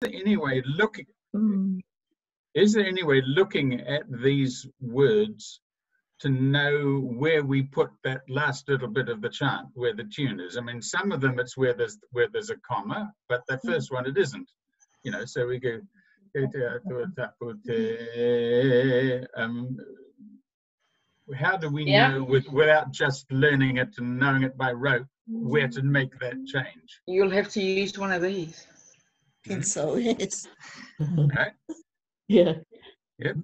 there any way looking? Is there any way looking at these words to know where we put that last little bit of the chant, where the tune is? I mean, some of them it's where there's a comma, but the first one it isn't. You know, so we go. How do we know, without just learning it and knowing it by rote, where to make that change? You'll have to use one of these. I think so, yes. Okay. Yeah. Yep.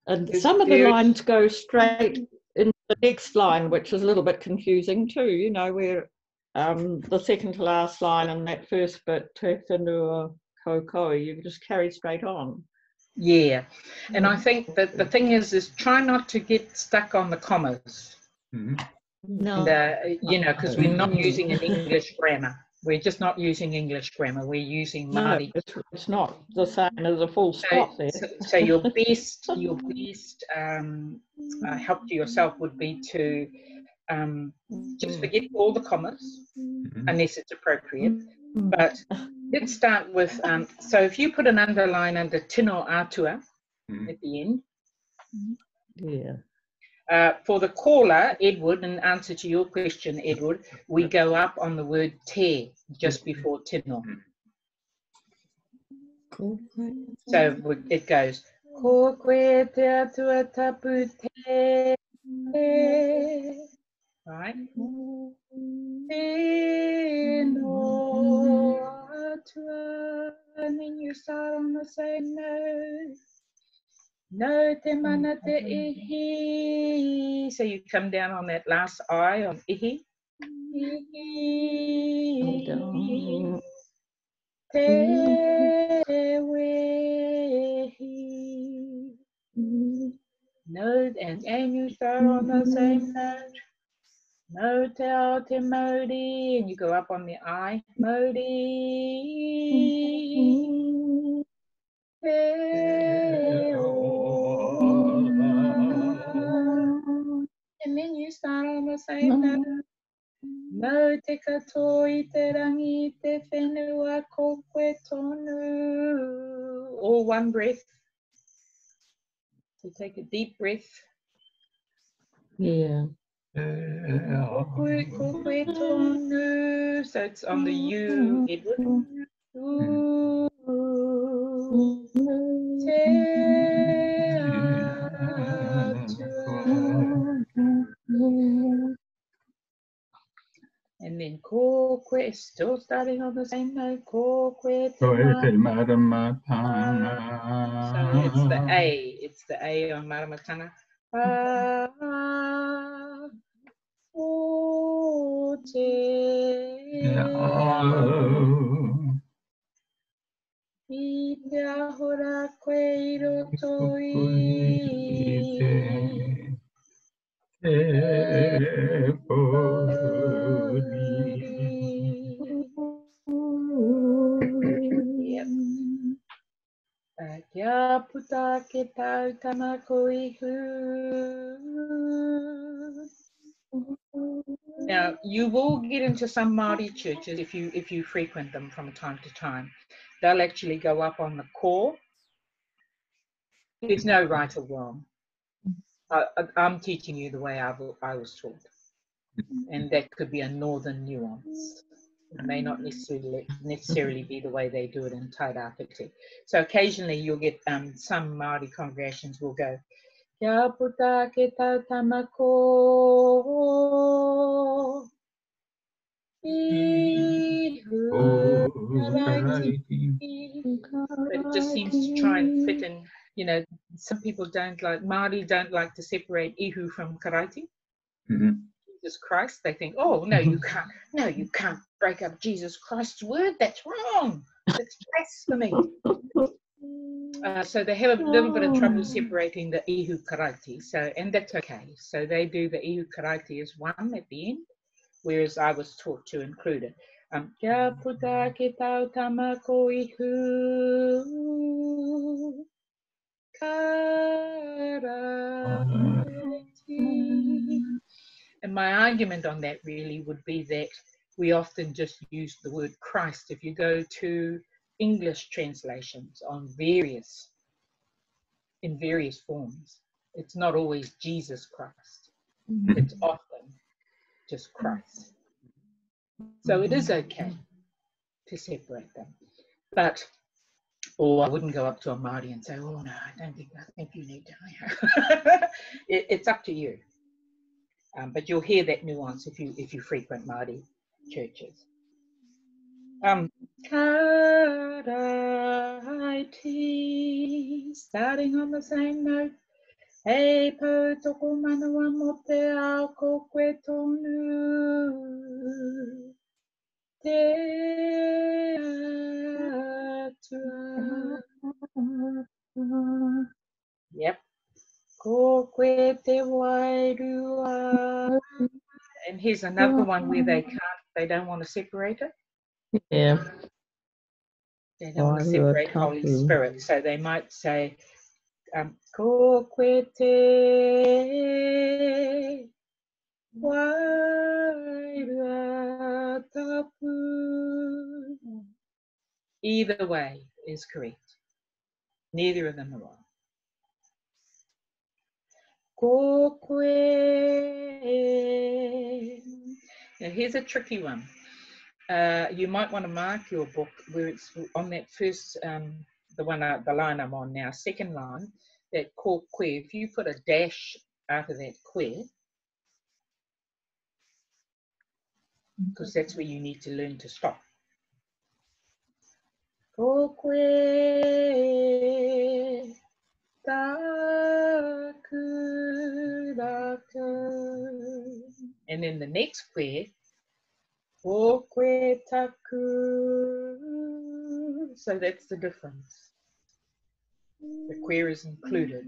And some of the lines go straight into the next line, which is a little bit confusing too, you know, where the second to last line and that first bit, te whenua kokoi, you can just carry straight on. Yeah, and I think that the thing is try not to get stuck on the commas. No. And, you know, because we're not using an English grammar. We're just not using English grammar. We're using Māori. No, it's not the same as a full stop there. So your best help to yourself would be to just forget all the commas, unless it's appropriate. But let's start with, so if you put an underline under tino atua at the end. Yeah. For the caller, Edward, in answer to your question, Edward, we go up on the word te just before tino. So it goes, ko koe te atua tapu te, right? Te no atua, and then you start on the same note. No te mana te ihi. So you come down on that last I on ihi. Ihi. Te wehi. No, and you start on the same note. No te ao te mauri, and you go up on the I. Mauri. And then you start on the same note. No te katoa I te rangi te whenua ko koe tonu. All one breath. So take a deep breath. Yeah. Ko koe tonu. So it's on the U, Edward. And then ko koe, still starting on the same note. Ko koe te maramatanga. So it's the A. It's the A on maramatanga. O te I te ahora koe I roto I te Yep. Kia puta ke tau tamako ihu. Now you will get into some Māori churches if you frequent them from time to time. They'll actually go up on the core. There's no right or wrong. I'm teaching you the way I was taught, and that could be a northern nuance. It may not necessarily be the way they do it in Tairāwhiti. So occasionally you'll get some Māori congregations will go, Kia puta ke tau tamako ihu karaiti. But it just seems to try and fit in, you know, some people Māori don't like to separate ihu from karaiti. Jesus Christ, they think, oh, no, you can't break up Jesus Christ's word. That's wrong. That's blasphemy. So they have a little bit of trouble separating the ihu karaiti. So, and that's okay. So they do the ihu karaiti as one at the end, whereas I was taught to include it. Kia puta ke tau tamako ihu karaiti. And my argument on that really would be that we often just use the word Christ. If you go to English translations in various forms. It's not always Jesus Christ. It's often just Christ. So it is okay to separate them. But, or I wouldn't go up to a Maori and say, oh no, I think you need to. It's up to you. But you'll hear that nuance if you frequent Māori churches. Karaiti, starting on the same note. Hei pau toko manawa mo te ao ko koe tonu. Te atua. Yep. Ko koe te wairua. And here's another one where they don't want to separate it. Yeah. They don't want to separate Holy Spirit. So they might say, ko koe te wairua tapu. Either way is correct. Neither of them are wrong. Ko koe. Now here's a tricky one. You might want to mark your book where it's on that first, the line I'm on now, second line, that ko koe. If you put a dash after that koe, because that's where you need to learn to stop. Ko koe taku raku. And then the next koe, ko koe taku. So that's the difference. The queer is included.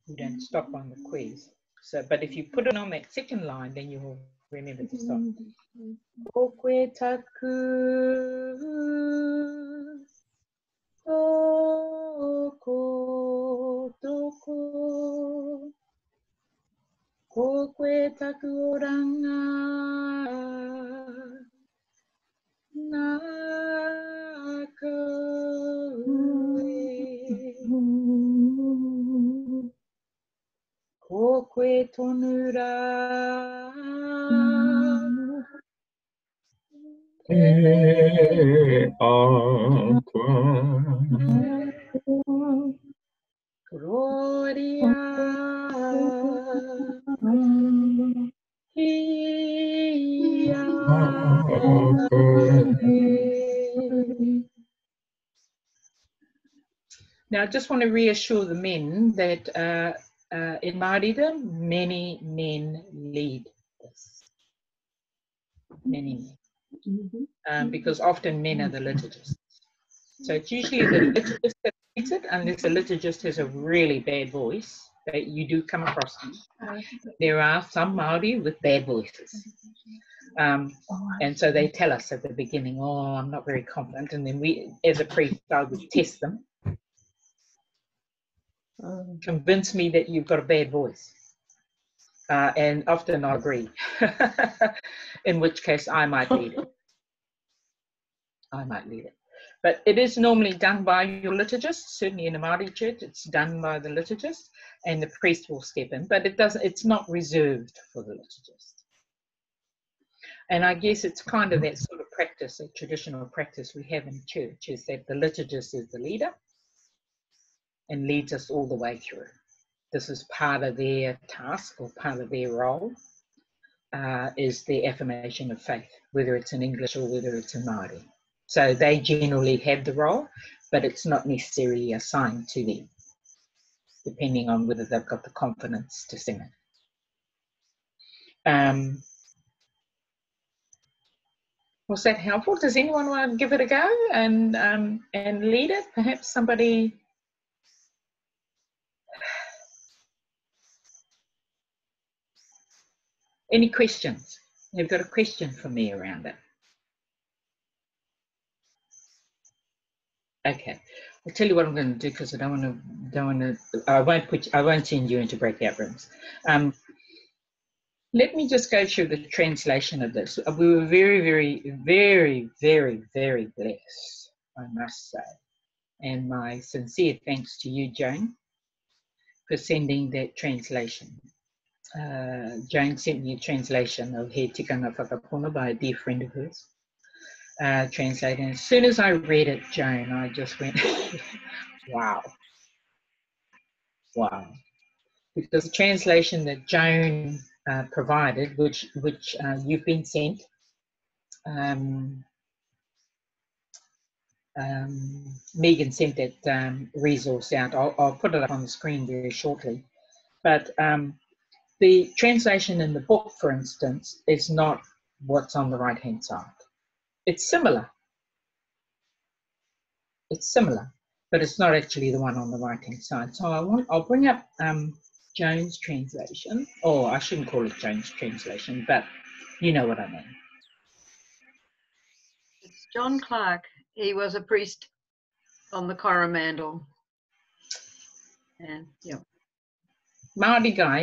You don't stop on the queers. So, but if you put it on that second line, then you will remember to stop. Ko koe taku toko toko. Ko koe taku oranga nā koe. Ko koe tonu rā Te atua. Gloria Ia Now, I just want to reassure the men that in Māoridom, many men lead this. Many men. Because often men are the liturgists. So it's usually the liturgist that leads it, unless the liturgist has a really bad voice, that you do come across them. There are some Māori with bad voices. And so they tell us at the beginning, oh, I'm not very confident. And then we, as a priest, I would test them. Convince me that you've got a bad voice. And often I agree, in which case I might lead it. But it is normally done by your liturgist. Certainly in a Māori church, it's done by the liturgist, and the priest will step in. But it's not reserved for the liturgist. And I guess it's kind of that sort of practice, a traditional practice we have in church, is that the liturgist is the leader and leads us all the way through. This is part of their task or part of their role, is the affirmation of faith, whether it's in English or whether it's in Māori. So they generally have the role, but it's not necessarily assigned to them, depending on whether they've got the confidence to sing it. Was that helpful? Does anyone want to give it a go and lead it? Perhaps somebody. Any questions? You've got a question for me around it. Okay, I'll tell you what I'm going to do, because I won't send you into breakout rooms. Let me just go through the translation of this. We were very, very, very, very, very blessed, I must say. And my sincere thanks to you, Joan, for sending that translation. Joan sent me a translation of He Tikanga Whakapono by a dear friend of hers, translated. And as soon as I read it, Joan, I just went, wow. Wow. Because the translation that Joan provided, which you've been sent, Megan sent that resource out. I'll put it up on the screen very shortly. But the translation in the book, for instance, is not what's on the right-hand side. It's similar. It's similar, but it's not actually the one on the right-hand side. So I'll bring up Joan's translation, or I shouldn't call it Joan's translation, but you know what I mean. It's John Clark. He was a priest on the Coromandel. And yeah. Maori guy,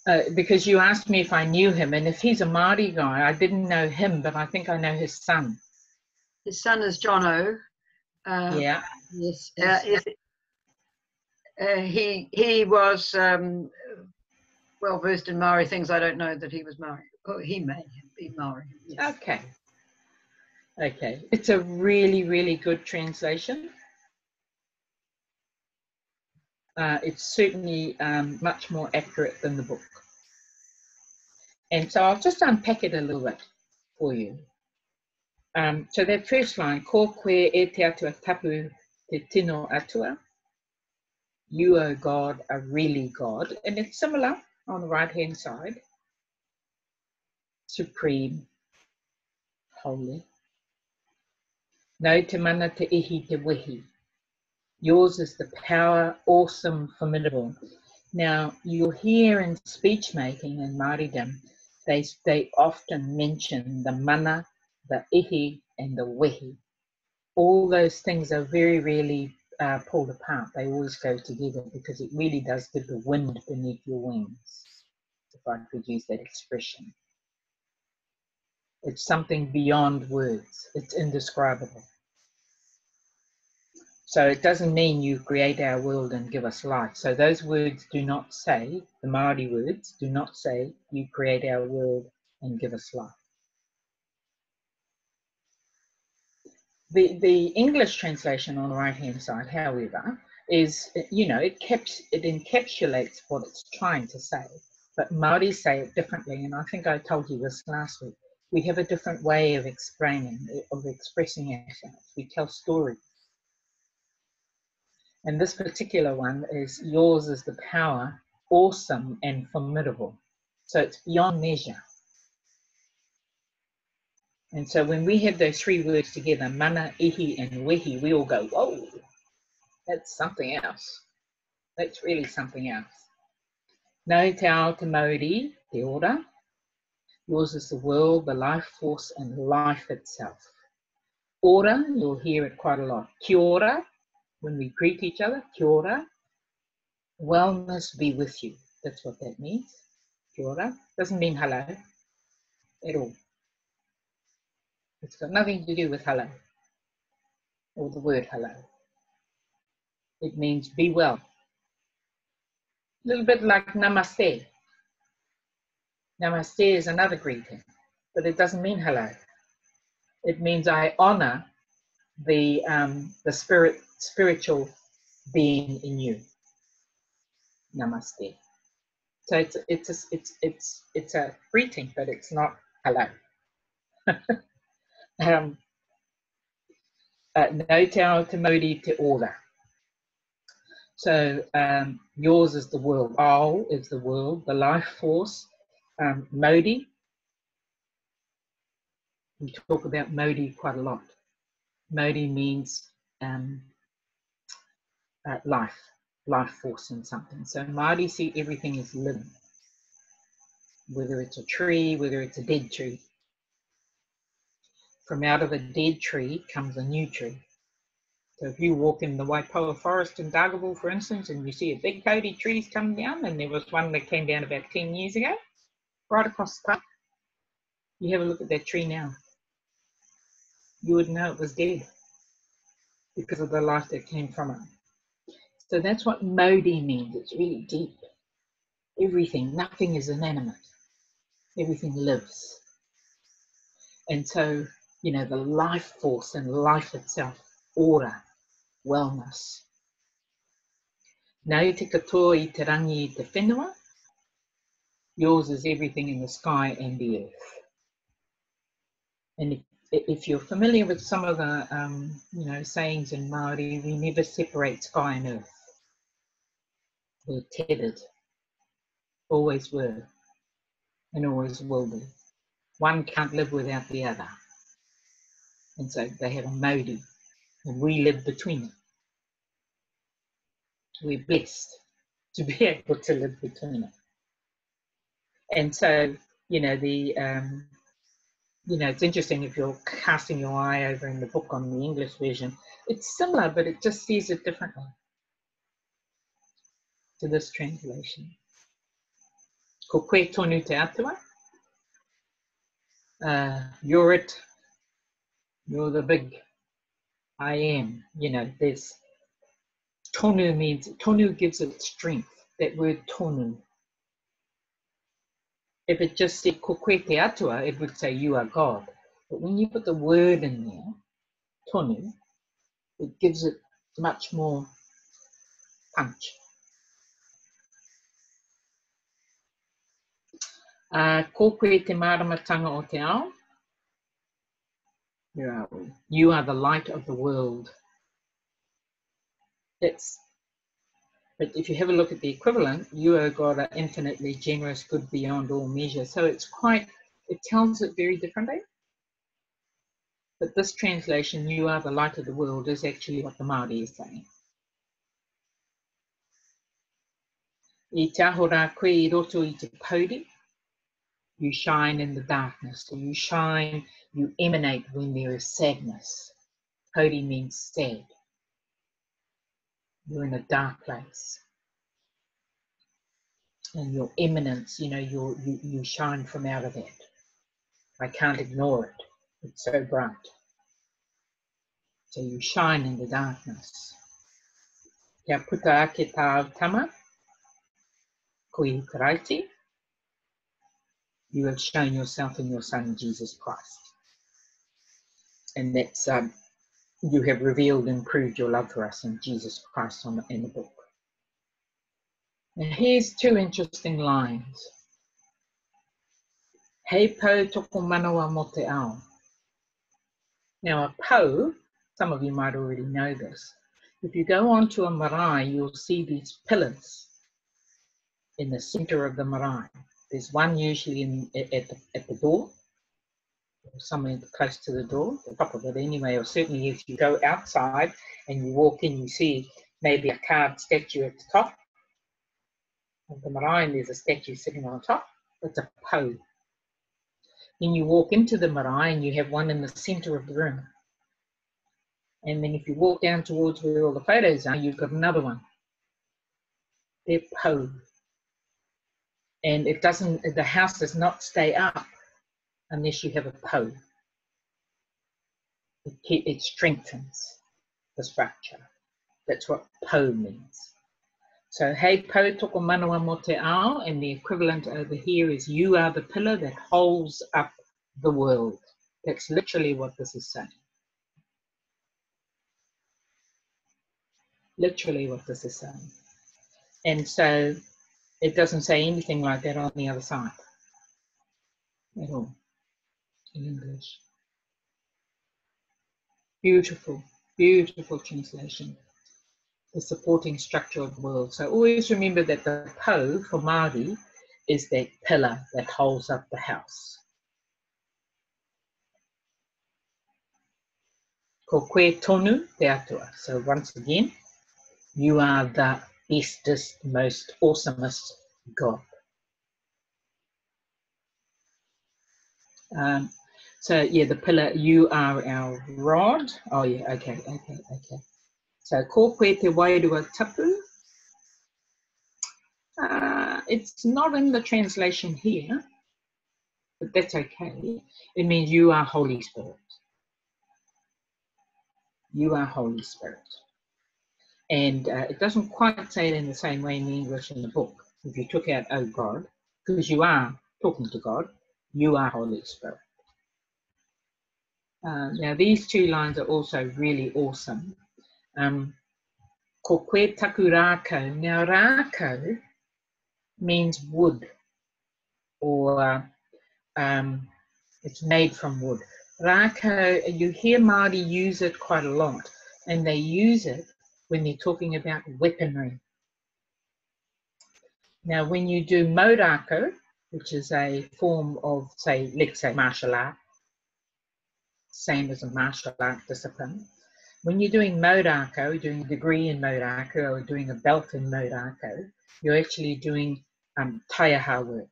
eh? Because you asked me if I knew him, and if he's a Maori guy, I didn't know him, but I think I know his son. His son is John O. Yeah. Yes. He was well versed in Maori things. I don't know that he was Maori. Oh, he may be Maori. Yes. Okay. Okay. It's a really, really good translation. It's certainly much more accurate than the book. And so I'll just unpack it a little bit for you. So that first line, ko koe e te atua tapu te tino atua. You, O God, are really God. And it's similar on the right-hand side. Supreme, holy. No te mana te ihi te wehi. Yours is the power, awesome, formidable. Now, you'll hear in speech making in Māoridom, they often mention the mana, the ihi, and the wehi. All those things are very rarely pulled apart. They always go together because it really does give the wind beneath your wings, if I could use that expression. It's something beyond words. It's indescribable. So it doesn't mean you create our world and give us life. So those words do not say, the Māori words do not say, you create our world and give us life. The English translation on the right-hand side, however, is, you know, it encapsulates what it's trying to say. But Māori say it differently, and I think I told you this last week. We have a different way of expressing ourselves. We tell stories. And this particular one is, yours is the power, awesome and formidable. So it's beyond measure. And so when we have those three words together, mana, ihi, and wehi, we all go, whoa, that's something else. That's really something else. No te ao te mauri, te ora. Yours is the world, the life force, and life itself. Ora, you'll hear it quite a lot. Kia ora, when we greet each other, kia ora. Wellness be with you. That's what that means. Kia ora. Doesn't mean hello at all. It's got nothing to do with hello or the word hello. It means be well. A little bit like namaste. Namaste is another greeting, but it doesn't mean hello. It means I honor the spiritual being in you. Namaste. So it's a greeting, but it's not hello. No te ao te mauri te ora. So yours is the world. Ao is the world, the life force. Mauri. We talk about Mauri quite a lot. Mauri means life force in something. So Māori see everything as living, whether it's a tree, whether it's a dead tree. From out of a dead tree comes a new tree. So if you walk in the Waipoa forest in Dargaville, for instance, and you see a big kauri trees come down, and there was one that came down about 10 years ago, right across the park, you have a look at that tree now, you would know it was dead because of the life that came from it. So that's what Maori means. It's really deep. Everything, nothing is inanimate. Everything lives. And so, you know, the life force and life itself, ora, wellness. Nau te katoa I te rangi I te whenua. Yours is everything in the sky and the earth. And if you're familiar with some of the, you know, sayings in Maori, we never separate sky and earth. We're tethered, always were, and always will be. One can't live without the other. And so they have a mauri, and we live between it. We're blessed to be able to live between it. And so, you know, you know, it's interesting if you're casting your eye over in the book on the English version, it's similar, but it just says it differently to this translation. Ko koe tonu te atua. You're it. You're the big I am. You know, there's tonu means, tonu gives it strength. That word tonu. If it just said ko koe te atua, it would say you are God. But when you put the word in there, tonu, it gives it much more punch. Ko koe te maramatanga o te ao. Where are we? You are the light of the world. But if you have a look at the equivalent, you, O God, are infinitely generous, good beyond all measure. So it's quite, it tells it very differently. But this translation, you are the light of the world, is actually what the Maori is saying. I te aho rā koe I roto I te pauri. You shine in the darkness. So you shine, you emanate when there is sadness. Pauri means sad. You're in a dark place. And your eminence, you know, you shine from out of that. I can't ignore it. It's so bright. So you shine in the darkness. Kia puta ake tā tama, koe karaiti. You have shown yourself in your Son, Jesus Christ. And that's, you have revealed and proved your love for us in Jesus Christ in the book. And here's two interesting lines. Hei pou toko manawa mo te ao. Now a pou, some of you might already know this. If you go onto a marae, you'll see these pillars in the center of the marae. There's one usually at the door, or somewhere close to the door, the top of it anyway, or certainly if you go outside and you walk in, you see maybe a carved statue at the top of the marae, and there's a statue sitting on top. That's a pou. Then you walk into the marae and you have one in the center of the room. And then if you walk down towards where all the photos are, you've got another one. They're pou. And it doesn't, the house does not stay up unless you have a pou. It strengthens the structure. That's what pou means. So, hei pou toko manawa mo te ao, and the equivalent over here is you are the pillar that holds up the world. That's literally what this is saying. Literally what this is saying. And so it doesn't say anything like that on the other side at all in English. Beautiful, beautiful translation. The supporting structure of the world. So always remember that the pou for Māori is that pillar that holds up the house. Ko koe tonu te atua. So once again, you are the bestest, most awesomest God. So yeah, the pillar, you are our rod. Oh yeah, okay. So, ko koe te wairua tapu. It's not in the translation here, but that's okay. It means you are Holy Spirit. You are Holy Spirit. And it doesn't quite say it in the same way in the English in the book. If you took out, oh God, because you are talking to God, you are Holy Spirit. Now, these two lines are also really awesome. Ko koe taku rākau. Now, rākau means wood, or it's made from wood. Rākau, you hear Māori use it quite a lot, and they use it when they're talking about weaponry. Now, when you do maurako, which is a form of, say, let's say martial art, same as a martial art discipline, when you're doing maurako, doing a degree in maurako, or doing a belt in maurako, you're actually doing taiaha work.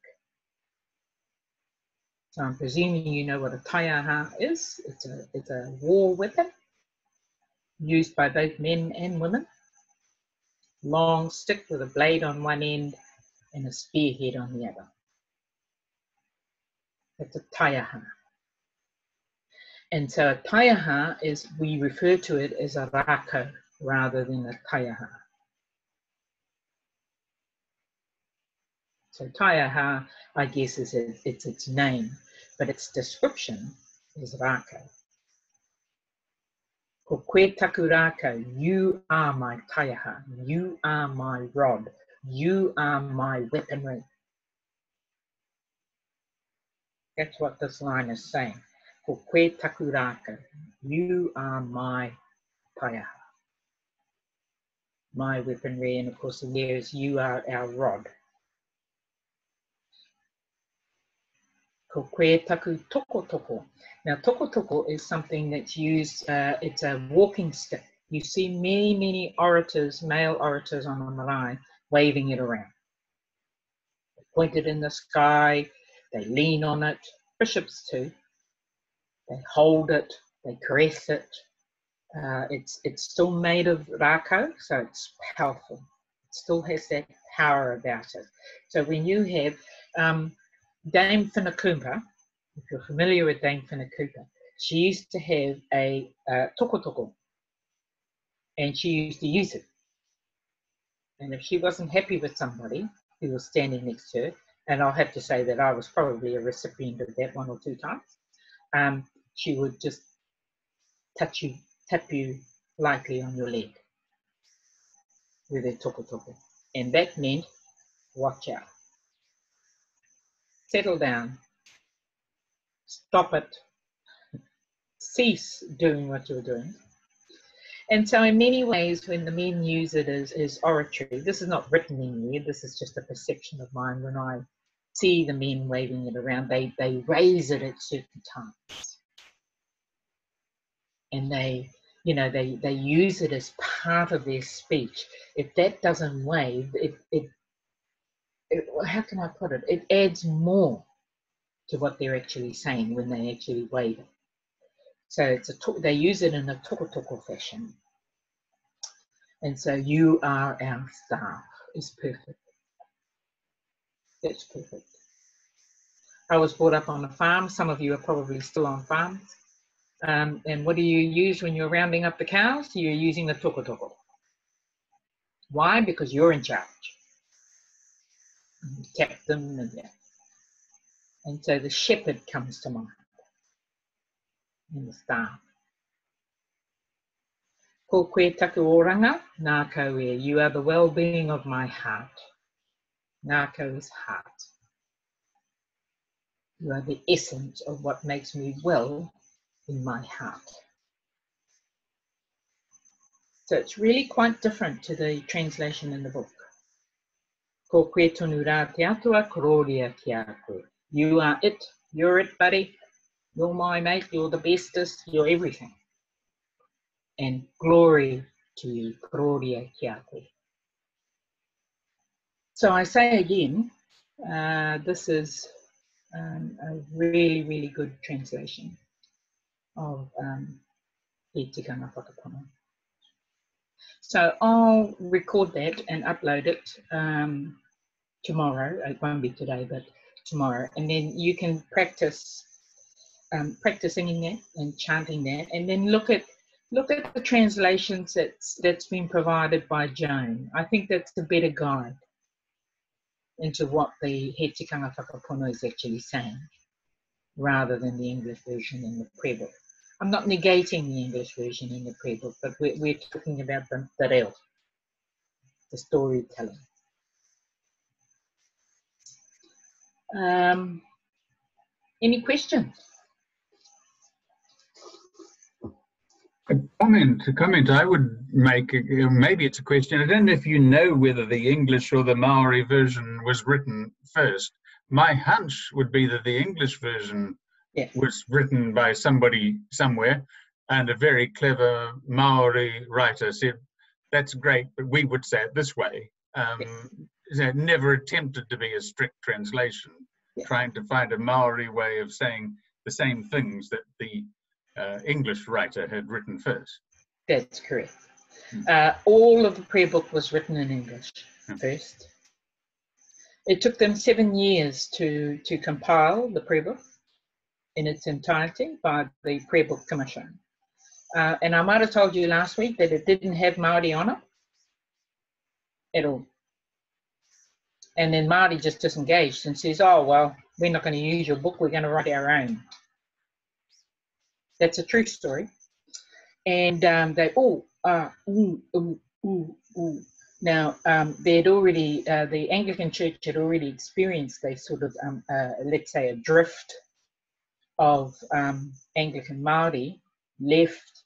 So I'm presuming you know what a taiaha is. It's a war weapon used by both men and women. Long stick with a blade on one end and a spearhead on the other. It's a taiaha. And so a taiaha is, we refer to it as a rākau rather than a taiaha. So taiaha, I guess, is its name, but its description is rākau. Ko koe taku rākau, you are my taiaha, you are my rod, you are my weaponry. That's what this line is saying. Ko koe taku rākau, you are my taiaha, my weaponry, and of course there is you are our rod. Ko koe taku toko toko. Now, toko toko is something that's used, it's a walking stick. You see many, many orators, male orators on the marae, waving it around. They point it in the sky, they lean on it, bishops too. They hold it, they caress it. It's still made of rākau, so it's powerful. It still has that power about it. So when you have Dame Whanakupa, if you're familiar with Dame Whanakupa, she used to have a toko toko, and she used to use it. And if she wasn't happy with somebody who was standing next to her, and I'll have to say that I was probably a recipient of that one or two times, she would just tap you lightly on your leg with her toko toko. And that meant, watch out. Settle down. Stop it. Cease doing what you're doing. And so in many ways, when the men use it as oratory, this is not written anywhere, this is just a perception of mine. When I see the men waving it around, they raise it at certain times. And they use it as part of their speech. If that doesn't wave, how can I put it? It adds more to what they're actually saying when they actually wave it. So they use it in a toko toko fashion. And so you are our staff is perfect. That's perfect. I was brought up on a farm. Some of you are probably still on farms. And what do you use when you're rounding up the cows? You're using the toko toko. Why? Because you're in charge. You tap them and so the shepherd comes to mind in the staff. Ko koe taku oranga, nā kau e. You are the well-being of my heart. Nā kau is heart. You are the essence of what makes me well in my heart. So it's really quite different to the translation in the book. Ko koe tonu rā te atua, kororia ki a koe. You are it. You're it, buddy. You're my mate. You're the bestest. You're everything. And glory to you, kororia ki a koe. So I say again, this is a really, really good translation of Tikanga Whakapono. So I'll record that and upload it tomorrow. It won't be today, but tomorrow. And then you can practice singing that and chanting that, and then look at the translations that's been provided by Joan. I think that's a better guide into what the He Tikanga Whakapono is actually saying, rather than the English version in the prayer book. I'm not negating the English version in the prayer book, but we're talking about the reo, the storytelling. Any questions? A comment I would make, maybe it's a question. I don't know if you know whether the English or the Maori version was written first. My hunch would be that the English version was written by somebody somewhere, and a very clever Maori writer said, that's great, but we would say it this way. It never attempted to be a strict translation, trying to find a Maori way of saying the same things that the English writer had written first. That's correct. All of the prayer book was written in English first. It took them 7 years to compile the prayer book in its entirety by the Prayer Book Commission. And I might have told you last week that it didn't have Maori on it at all. And then Maori just disengaged and says, oh, well, we're not going to use your book, we're going to write our own. That's a true story. And they, Now, they'd already, the Anglican Church had already experienced a sort of, let's say, a drift of Anglican Maori, left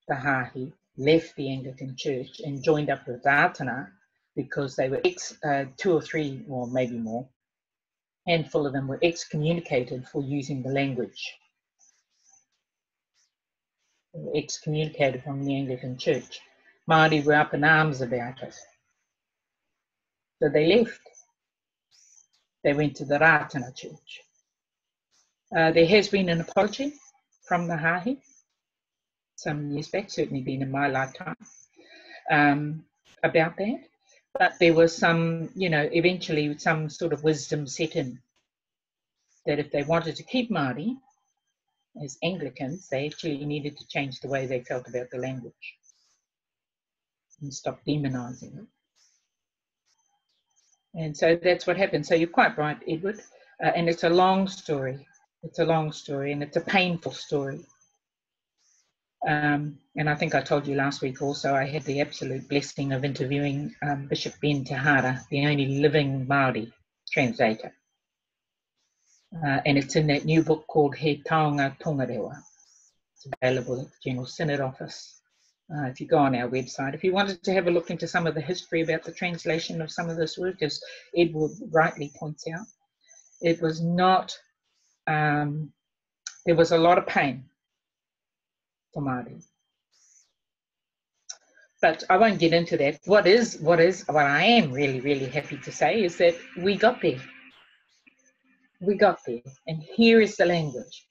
the Hāhi, left the Anglican Church and joined up with Rātana, because they were 2 or 3, or maybe more, handful of them were excommunicated for using the language. They were excommunicated from the Anglican Church. Māori were up in arms about it. So they left. They went to the Rātana Church. There has been an apology from the Hāhi some years back, certainly been in my lifetime, about that. But there was some, eventually some sort of wisdom set in that if they wanted to keep Māori as Anglicans, they actually needed to change the way they felt about the language and stop demonising it. And so that's what happened. So you're quite right, Edward. And it's a long story. It's a long story, and it's a painful story. And I think I told you last week also, I had the absolute blessing of interviewing Bishop Ben Taha, the only living Māori translator. And it's in that new book called He Taonga Tongarewa. It's available at the General Synod Office. If you go on our website, if you wanted to have a look into some of the history about the translation of some of this work, as Edward rightly points out, it was not, there was a lot of pain for Māori. But I won't get into that. What I am really, really happy to say is that we got there. We got there, and here is the language.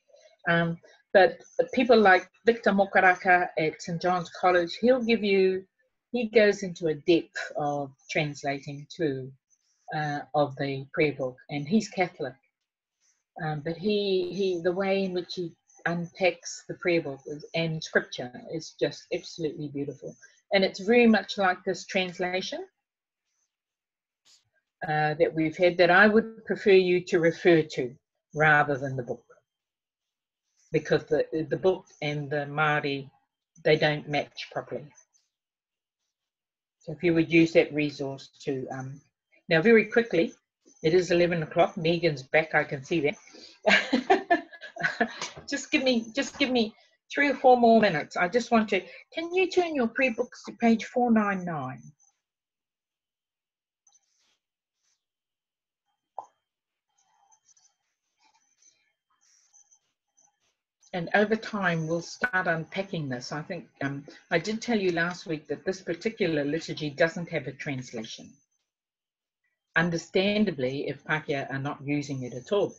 But people like Victor Mokaraka at St. John's College, he goes into a depth of translating too, of the prayer book, and he's Catholic. But the way in which he unpacks the prayer book and scripture is just absolutely beautiful. And it's very much like this translation that we've had, that I would prefer you to refer to rather than the book, because the book and the Māori, they don't match properly. So if you would use that resource to, now very quickly, it is 11 o'clock, Megan's back, I can see that. Just give me 3 or 4 more minutes. I just want to, can you turn your prayer books to page 499? And over time, we'll start unpacking this. I think I did tell you last week that this particular liturgy doesn't have a translation. Understandably, if Pākehā are not using it at all,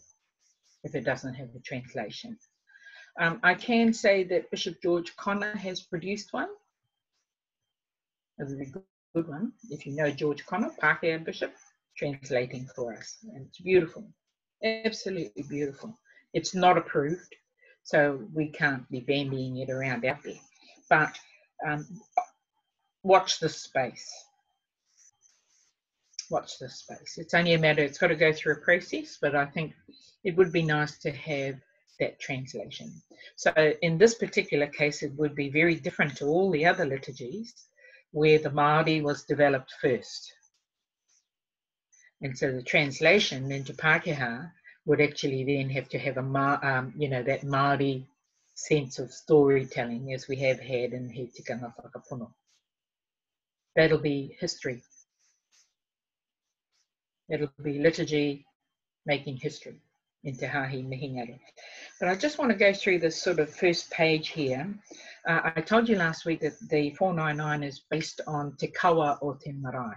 if it doesn't have a translation. I can say that Bishop George Connor has produced one. a really good one. If you know George Connor, Pākehā Bishop, translating for us. And it's beautiful, absolutely beautiful. It's not approved, so we can't be bandying it around out there. But watch this space. Watch this space. It's only a matter, it's got to go through a process, but I think it would be nice to have that translation. So in this particular case, it would be very different to all the other liturgies where the Māori was developed first. And so the translation into Pākehā would actually then have to have a, you know, that Māori sense of storytelling as we have had in He Tikanga Whakapono. That'll be history. It'll be liturgy making history in Te Hāhi Mihingare. But I just want to go through this sort of first page here. I told you last week that the 499 is based on Te Kawa o Te Marae.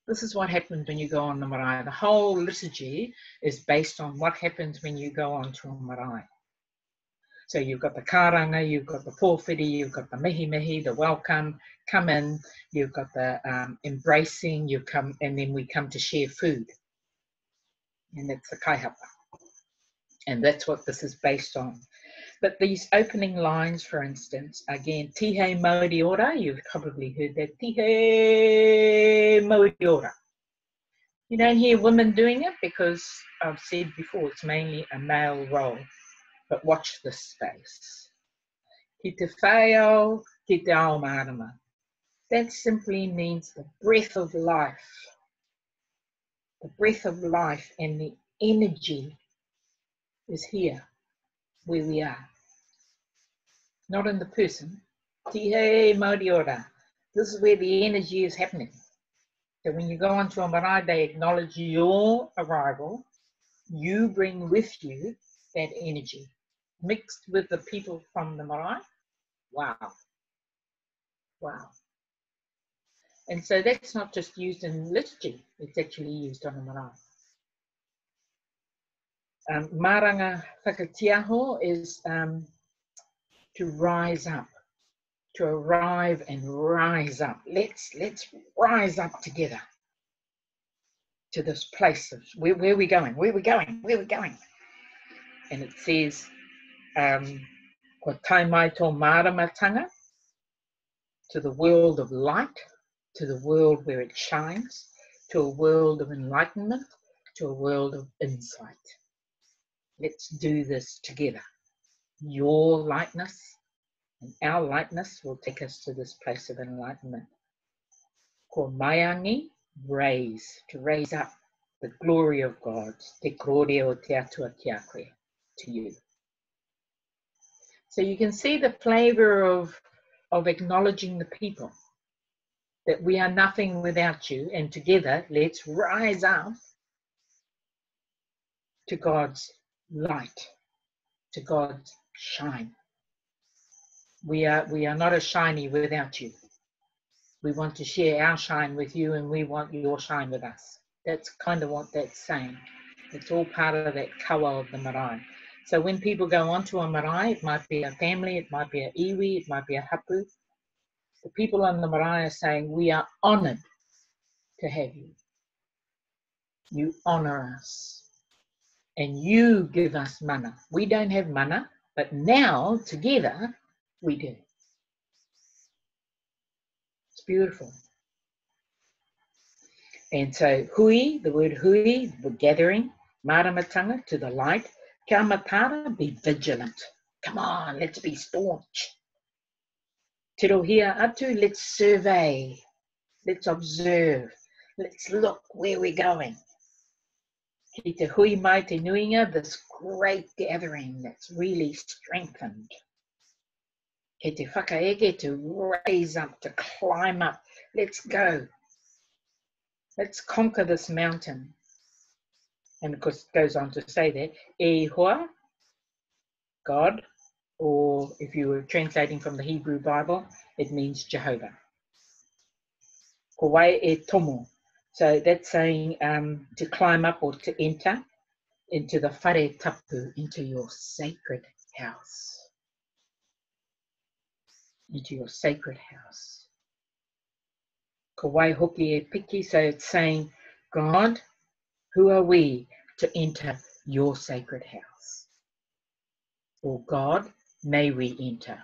This is what happens when you go on the marae. The whole liturgy is based on what happens when you go on to a marae. So you've got the karanga, you've got the pōwhiri, you've got the mihi mihi, the welcome, come in, you've got the embracing, you come, and then we come to share food. And that's the kaihapa. And that's what this is based on. But these opening lines, for instance, again, tihe mauri ora, you've probably heard that, tihe mauri ora. You don't hear women doing it because I've said before, it's mainly a male role. But watch this space. Ki te whaiau, ki te ao marama. That simply means the breath of life. The breath of life and the energy is here, where we are. Not in the person. Tihe mauri ora. This is where the energy is happening. So when you go onto a marae, they acknowledge your arrival. You bring with you that energy. Mixed with the people from the marae. Wow. Wow. And so that's not just used in liturgy, it's actually used on the marae. Maranga whakatiaho is to rise up, to arrive and rise up. Let's rise up together to this place of where are we going? Where are we going? Where are we going? And it says, ko tai mai tō māramatanga, to the world of light, to the world where it shines, to a world of enlightenment, to a world of insight. Let's do this together. Your lightness and our lightness will take us to this place of enlightenment. Ko maiangi, raise, to raise up the glory of God, te gloria o te atua ki a koe, to you. So you can see the flavor of acknowledging the people, that we are nothing without you, and together let's rise up to God's light, to God's shine. We are not as shiny without you. We want to share our shine with you, and we want your shine with us. That's kind of what that's saying. It's all part of that kawa of the marae. So when people go onto a marae, it might be a family, it might be a iwi, it might be a hapu. The people on the marae are saying, we are honoured to have you. You honour us. And you give us mana. We don't have mana, but now, together, we do. It's beautiful. And so, hui, the word hui, the gathering, maramatanga, to the light. Kia matara, be vigilant. Come on, let's be staunch. Te rohia atu, let's survey. Let's observe. Let's look where we're going. Ki te hui mai te nuinga, this great gathering that's really strengthened. Ki te whakaeke, to raise up, to climb up. Let's go. Let's conquer this mountain. And of course it goes on to say that, e hoa, God, or if you were translating from the Hebrew Bible, it means Jehovah. Ko wai e tomo. So that's saying to climb up or to enter into the whare tapu, into your sacred house. Into your sacred house. Ka wai hoki e piki, so it's saying, God, who are we to enter your sacred house? Or God, may we enter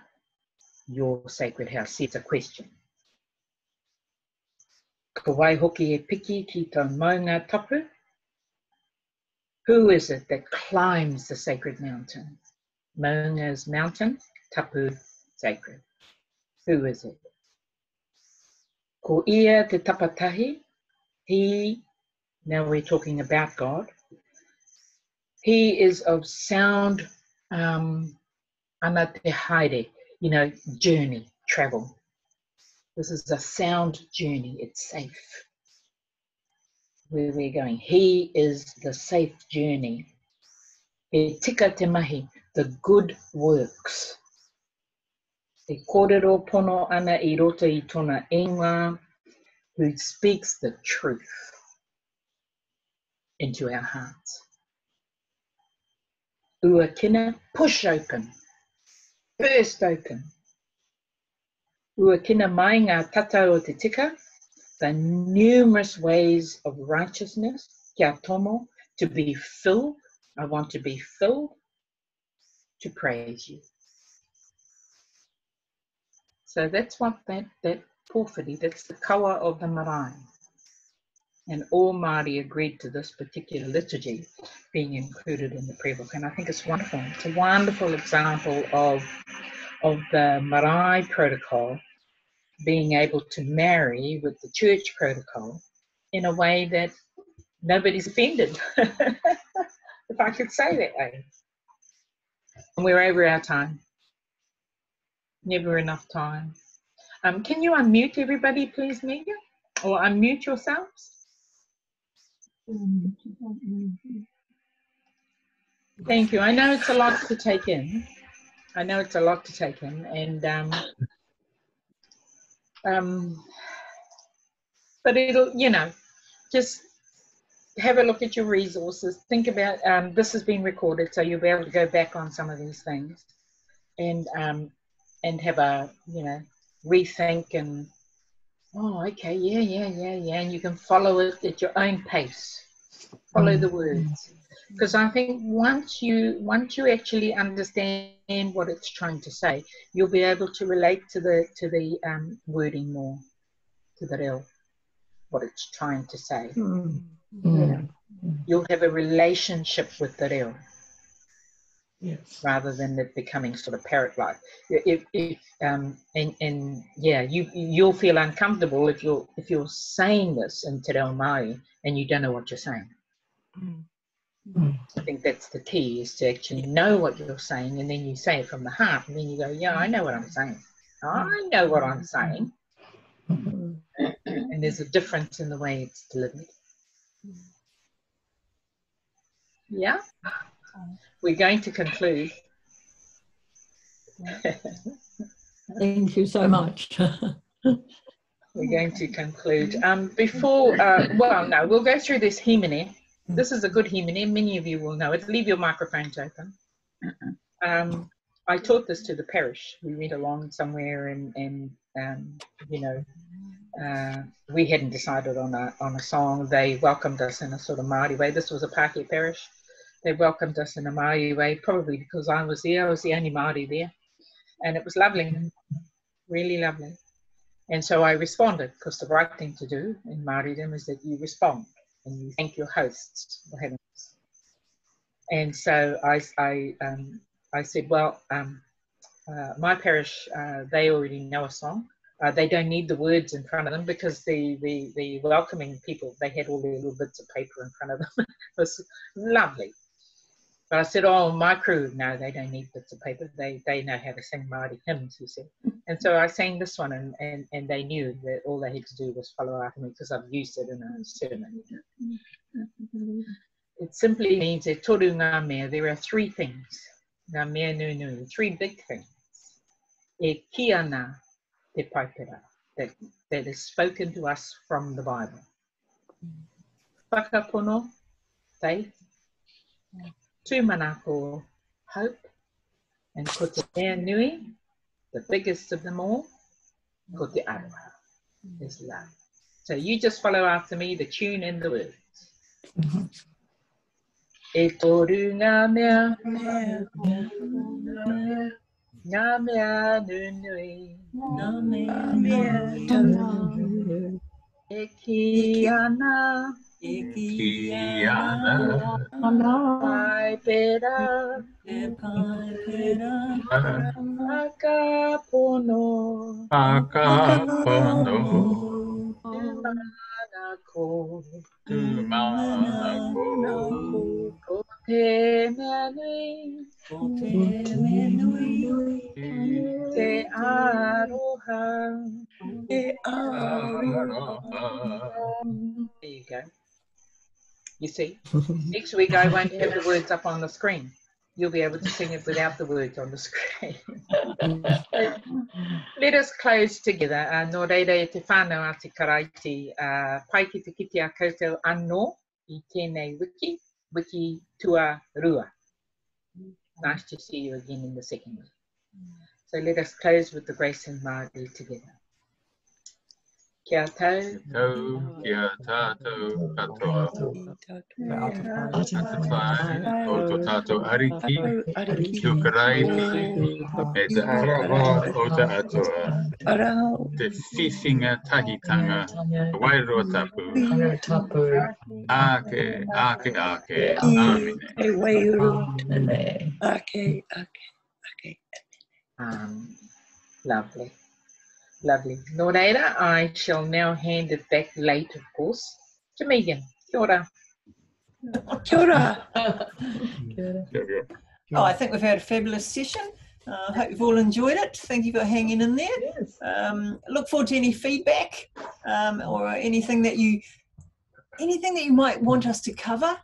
your sacred house? See, it's a question. Ka wai hoki e piki ki tau maunga tapu. Who is it that climbs the sacred mountain? Maunga's mountain, tapu, sacred. Who is it? Ko ia te tapatahi, he, now we're talking about God, he is of sound, ana te haere, journey, travel. This is a sound journey, it's safe. Where we're going, he is the safe journey. He tika te mahi, the good works. He kōrero pono ana I roto I tōna ingoa, who speaks the truth into our hearts. Ua kina, push open, burst open. Ua kina mai ngā tatau o te tika, the numerous ways of righteousness, kia tomo, to be filled. I want to be filled to praise you. So that's what that pōwhiri, that's the kawa of the marae. And all Māori agreed to this particular liturgy being included in the prayer book. And I think it's wonderful. It's a wonderful example of the marae protocol being able to marry with the church protocol in a way that nobody's offended, if I could say that way. And we're over our time. Never enough time. Can you unmute everybody, please, Megan? Or unmute yourselves? Thank you. I know it's a lot to take in. And but it'll, just have a look at your resources. Think about, this has been recorded, so you'll be able to go back on some of these things and have a, rethink and, oh, okay, yeah, and you can follow it at your own pace. Follow the words. Because I think once you actually understand what it's trying to say, you'll be able to relate to the wording more, to the reo, what it's trying to say. Yeah. You'll have a relationship with the reo. Yes. Rather than it becoming sort of parrot-like. You'll feel uncomfortable if you're saying this in te reo Māori and you don't know what you're saying. I think that's the key, is to actually know what you're saying, and then you say it from the heart, and then you go, yeah, I know what I'm saying. I know what I'm saying. And there's a difference in the way it's delivered. Yeah? We're going to conclude. Thank you so much. We're going to conclude. We'll go through this himene. This is a good himene. Many of you will know it. Leave your microphones open. I taught this to the parish. We went along somewhere and we hadn't decided on a song. They welcomed us in a sort of Māori way. This was a Pākehā parish. They welcomed us in a Māori way, probably because I was there. I was the only Māori there. And it was lovely, really lovely. And so I responded, because the right thing to do in Māoridom is that you respond and you thank your hosts for having us. And so I said, well, my parish, they already know a song. They don't need the words in front of them, because the welcoming people, they had all their little bits of paper in front of them. It was lovely. But I said, oh, my crew, no, they don't need bits of paper. They know how to sing Māori hymns, he said. And so I sang this one, and they knew that all they had to do was follow after me, because I've used it in a sermon. It simply means e toru ngā mea. There are three things, ngā mea nunu, three big things. E ki ana te paipera, that is spoken to us from the Bible. Whakapono, faith. Tūmanako, hope. And ko te mea nui, the biggest of them all, ko te aroha, is love. So you just follow after me the tune and the words. E toru ngā mea, ngā mea nunui, e ki ana, Ki ana, pai pera, Whakapono, Whakapono, manako, Tumanako, ko te mea nui, te aroha. There you go. You see, next week I won't have the words up on the screen. You'll be able to sing it without the words on the screen. Let us close together. Nō reira e te whānau a te karaiti, pai ki te kiti a koutou anō I tēnei wiki, wiki tua rua. Nice to see you again in the second week. So let us close with the grace and Māori together. Kia tau, tau, kia tātou katoa, atatai, o tō tātou ariki, tu karaiti, e te arawa o te atoa, te whiwhinga tahitanga, wairua tapu, ake, ake, ake, āmine. Lovely. Lovely. Nō reira, I shall now hand it back late, of course, to Megan. Kia ora. Kia ora. Oh, I think we've had a fabulous session. I hope you've all enjoyed it. Thank you for hanging in there. Look forward to any feedback or anything that you might want us to cover.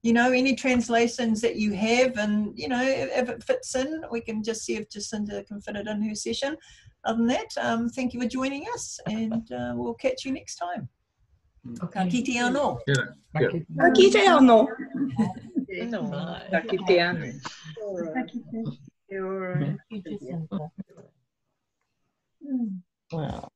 You know, any translations that you have, and you know, if it fits in, we can just see if Jacinta can fit it in her session. Other than that, thank you for joining us, and we'll catch you next time. Ka kite anō. Ka kite anō. No, ka kite anu. Wow.